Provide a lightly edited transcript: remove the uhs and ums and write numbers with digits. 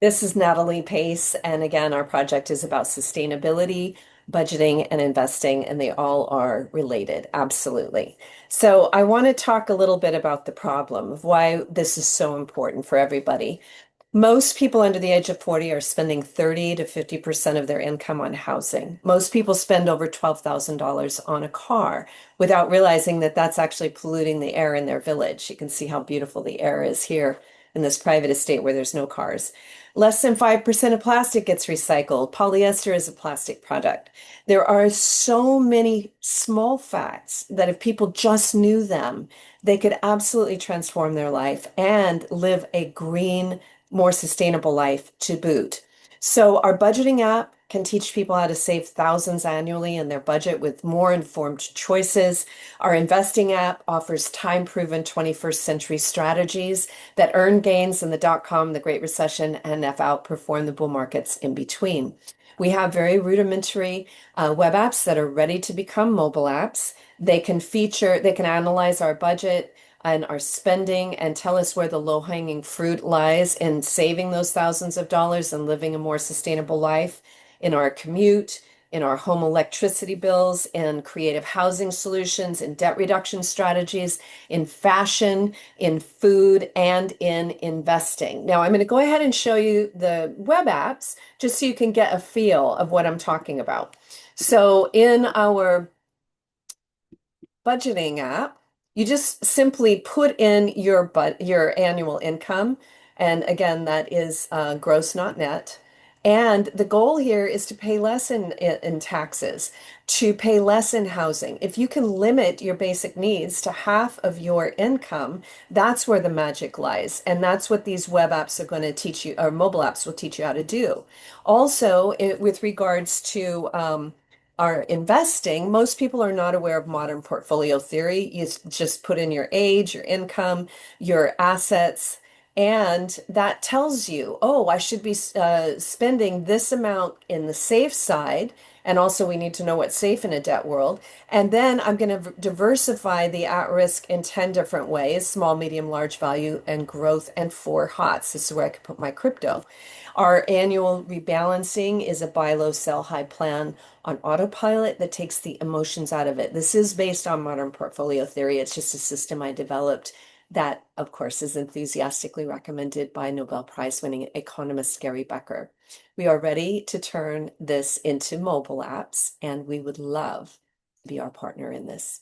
This is Natalie Pace, and again, our project is about sustainability, budgeting, and investing, and they all are related, absolutely. So, I want to talk a little bit about the problem of why this is so important for everybody. Most people under the age of 40 are spending 30 to 50% of their income on housing. Most people spend over $12,000 on a car without realizing that that's actually polluting the air in their village. You can see how beautiful the air is here in this private estate where there's no cars. Less than 5% of plastic gets recycled. Polyester is a plastic product. There are so many small facts that if people just knew them, they could absolutely transform their life and live a green, more sustainable life to boot. So our budgeting app can teach people how to save thousands annually in their budget with more informed choices. Our investing app offers time-proven 21st century strategies that earn gains in the dot-com, the Great Recession, and have outperformed the bull markets in between. We have very rudimentary web apps that are ready to become mobile apps. They can analyze our budget and our spending and tell us where the low-hanging fruit lies in saving those thousands of dollars and living a more sustainable life in our commute, in our home electricity bills, in creative housing solutions, in debt reduction strategies, in fashion, in food, and in investing. Now, I'm going to go ahead and show you the web apps just so you can get a feel of what I'm talking about. So in our budgeting app, you just simply put in your annual income. And again, that is gross, not net. And the goal here is to pay less in taxes, to pay less in housing. If you can limit your basic needs to half of your income, that's where the magic lies. And that's what these web apps are going to teach you, or mobile apps will teach you how to do. Also, with regards to are investing, most people are not aware of modern portfolio theory. You just put in your age, your income, your assets, and that tells you, oh, I should be spending this amount in the safe side. And also, we need to know what's safe in a debt world. And then I'm going to diversify the at risk in 10 different ways: small, medium, large value, and growth, and four HOTS. This is where I could put my crypto. Our annual rebalancing is a buy low, sell high plan on autopilot that takes the emotions out of it. This is based on modern portfolio theory. It's just a system I developed that, of course, is enthusiastically recommended by Nobel Prize winning economist Gary Becker. We are ready to turn this into mobile apps, and we would love to be our partner in this.